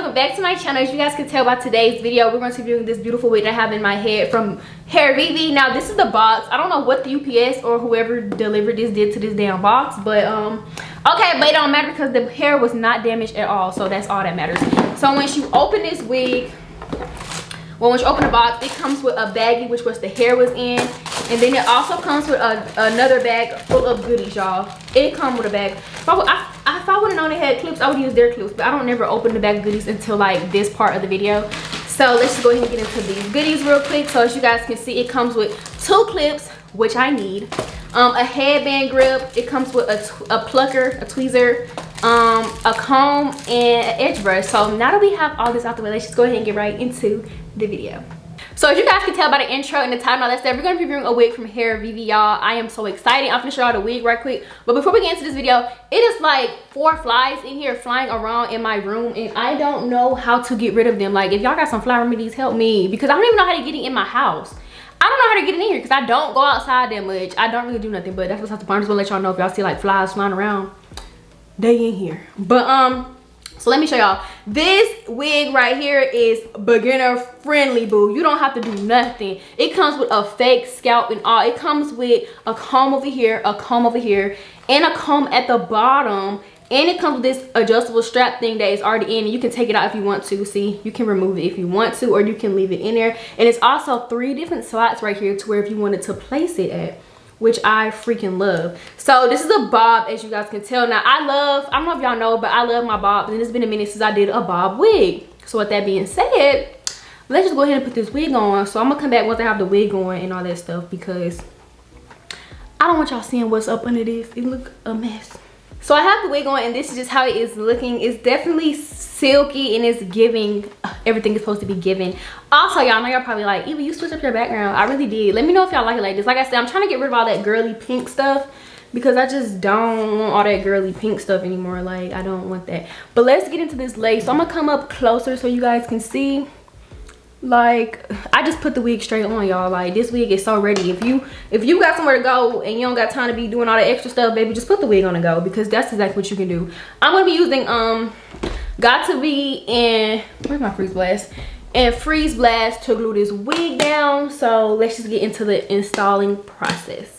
welcome back to my channel. As you guys can tell by today's video, we're going to be doing this beautiful wig that I have in my head from Hairvivi. Now this is the box. I don't know what the UPS or whoever delivered this did to this damn box, but okay, but it don't matter because the hair was not damaged at all, so that's all that matters. So once you open this wig, once you open the box, it comes with a baggie, which was the hair was in, and then it also comes with another bag full of goodies, y'all. It comes with a bag. If I would have known they had clips, I would use their clips, but I don't never open the bag of goodies until like this part of the video. So let's just go ahead and get into these goodies real quick. So as you guys can see, it comes with 2 clips, which I need, a headband grip. It comes with a plucker, a tweezer, a comb, and an edge brush. So now that we have all this out the way, let's just go ahead and get right into the video. So as you guys can tell by the intro and the title, that stuff, we're going to be reviewing a wig from Hairvivi, y'all. I am so excited. I'm going to show y'all the wig right quick. But before we get into this video, it is like 4 flies in here flying around in my room, and I don't know how to get rid of them. Like, if y'all got some fly remedies, help me, because I don't even know how to get it in my house. I don't know how to get it in here because I don't go outside that much. I don't really do nothing, but that's what's the point. I'm just gonna let y'all know if y'all see like flies flying around, they in here. But so let me show y'all. This wig right here is beginner friendly, boo. You don't have to do nothing. It comes with a fake scalp and all. It comes with a comb over here, a comb over here, and a comb at the bottom. And it comes with this adjustable strap thing that is already in, and you can take it out if you want to. See, you can remove it if you want to, or you can leave it in there. And it's also 3 different slots right here to where if you wanted to place it at, which I freaking love. So this is a bob, as you guys can tell. Now I don't know if y'all know, but I love my bobs, and it's been a minute since I did a bob wig. So with that being said, let's just go ahead and put this wig on. So I'm gonna come back once I have the wig on and all that stuff, because I don't want y'all seeing what's up under this. It look a mess. So I have the wig on, and this is just how it is looking. It's definitely silky, and it's giving everything it's supposed to be giving. Also, y'all know y'all probably like, Eva, you switched up your background. I really did. Let me know if y'all like it like this. Like I said, I'm trying to get rid of all that girly pink stuff, because I just don't want all that girly pink stuff anymore. Like, I don't want that. But let's get into this lace. So I'm gonna come up closer so you guys can see. Like, I just put the wig straight on, y'all. Like, this wig is so ready. If you got somewhere to go and you don't got time to be doing all the extra stuff, baby, just put the wig on and go, because that's exactly what you can do. I'm gonna be using Got to Be in, where's my freeze blast, and freeze blast to glue this wig down. So let's just get into the installing process.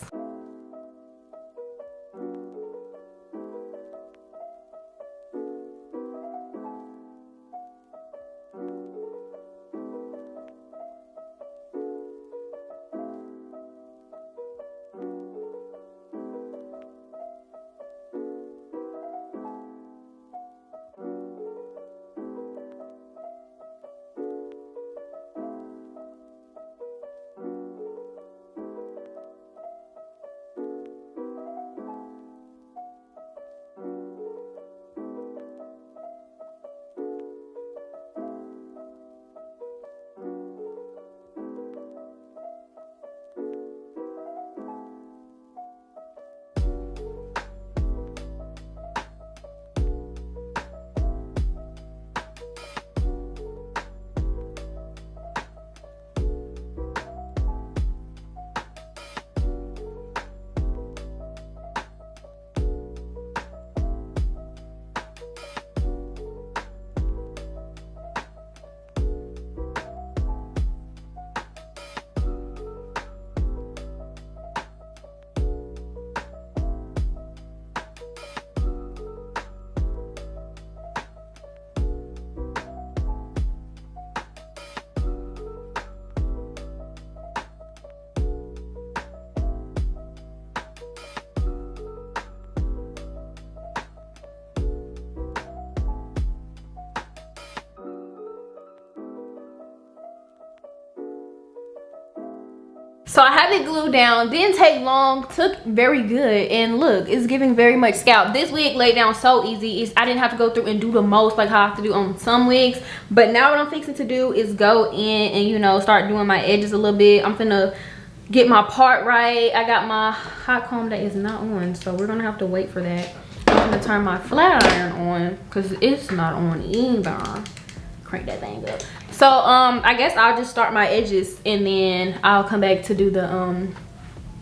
So I have it glued down, didn't take long, took very good, and look, it's giving very much scalp. This wig laid down so easy. I didn't have to go through and do the most like how I have to do on some wigs. But now what I'm fixing to do is go in and, you know, start doing my edges a little bit. I'm finna get my part right. I got my hot comb that is not on, so we're gonna have to wait for that. I'm gonna turn my flat iron on because it's not on either. Crank that thing up. So I guess I'll just start my edges, and then I'll come back to do the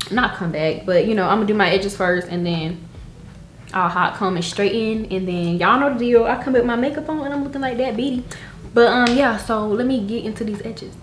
not come back, but you know, I'm gonna do my edges first, and then I'll hot comb and straighten, and then y'all know the deal. I come with my makeup on and I'm looking like that beady. But yeah, so let me get into these edges.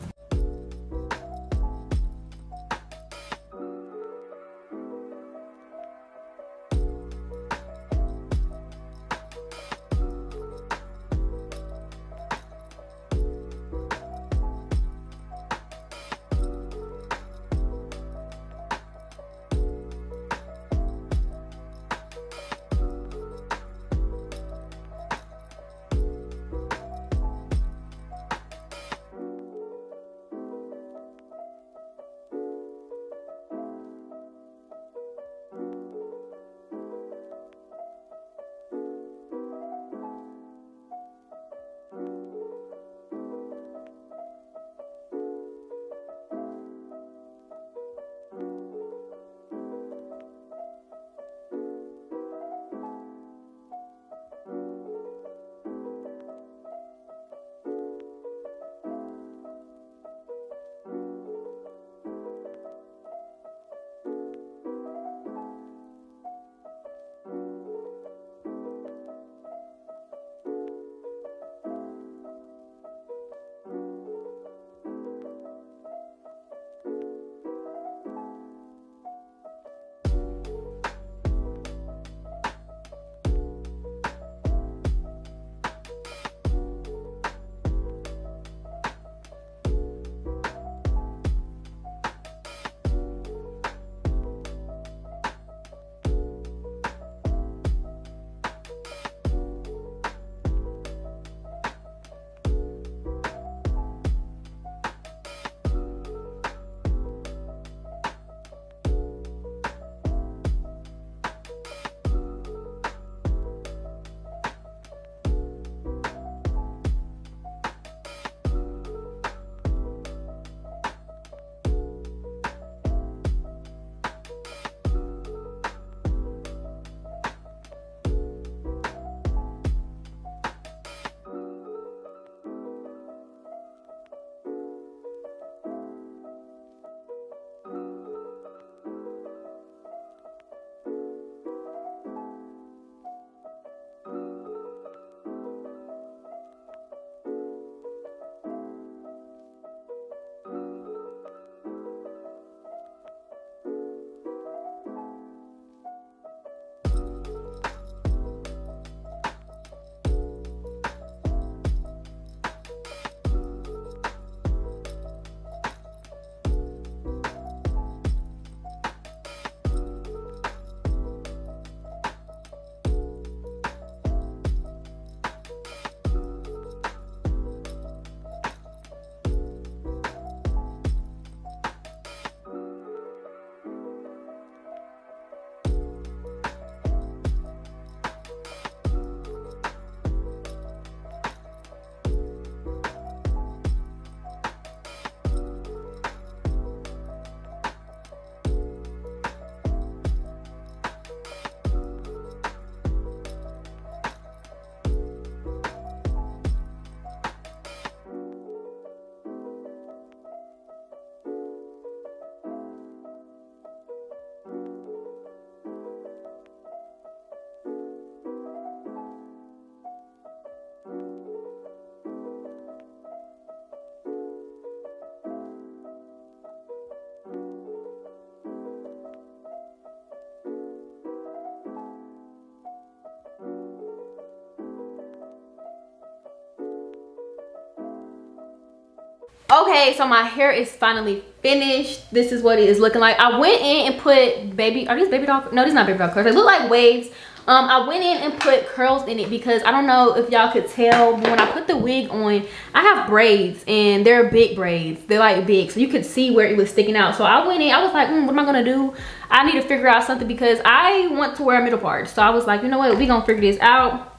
Okay, so my hair is finally finished. This is what it is looking like. I went in and put are these baby doll? No, these not baby doll curls. They look like waves. I went in and put curls in it because I don't know if y'all could tell, but when I put the wig on, I have braids and they're big braids. They're like big, so you could see where it was sticking out. So I went in, I was like, what am I gonna do? I need to figure out something because I want to wear a middle part. So I was like, you know what, we gonna figure this out.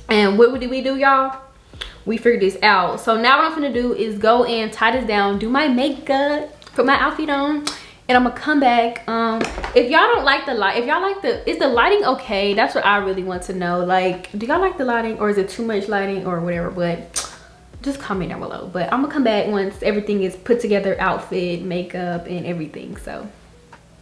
And what did we do, y'all? We figured this out. So now what I'm gonna do is go and tie this down, do my makeup, put my outfit on, and I'm gonna come back. If y'all don't like the light, if y'all like is the lighting okay? That's what I really want to know. Like, do y'all like the lighting, or is it too much lighting or whatever? But just comment down below. But I'm gonna come back once everything is put together, outfit, makeup, and everything. So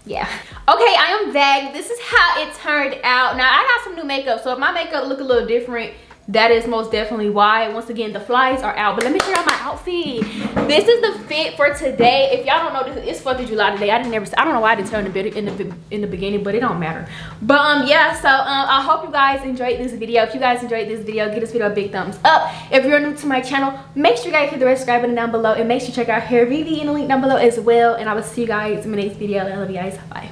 yeah. Okay, I am back. This is how it turned out. Now I got some new makeup, so if my makeup look a little different, that is most definitely why. Once again, the flies are out, but let me show y'all my outfit. This is the fit for today. If y'all don't know, this it's 4th of July today. I don't know why I didn't tell in the beginning, but it don't matter. But yeah, so I hope you guys enjoyed this video. If you guys enjoyed this video, give this video a big thumbs up. If you're new to my channel, make sure you guys hit the red subscribe button down below, and make sure you check out Hairvivi in the link down below as well. And I will see you guys in my next video. I love you guys. Bye.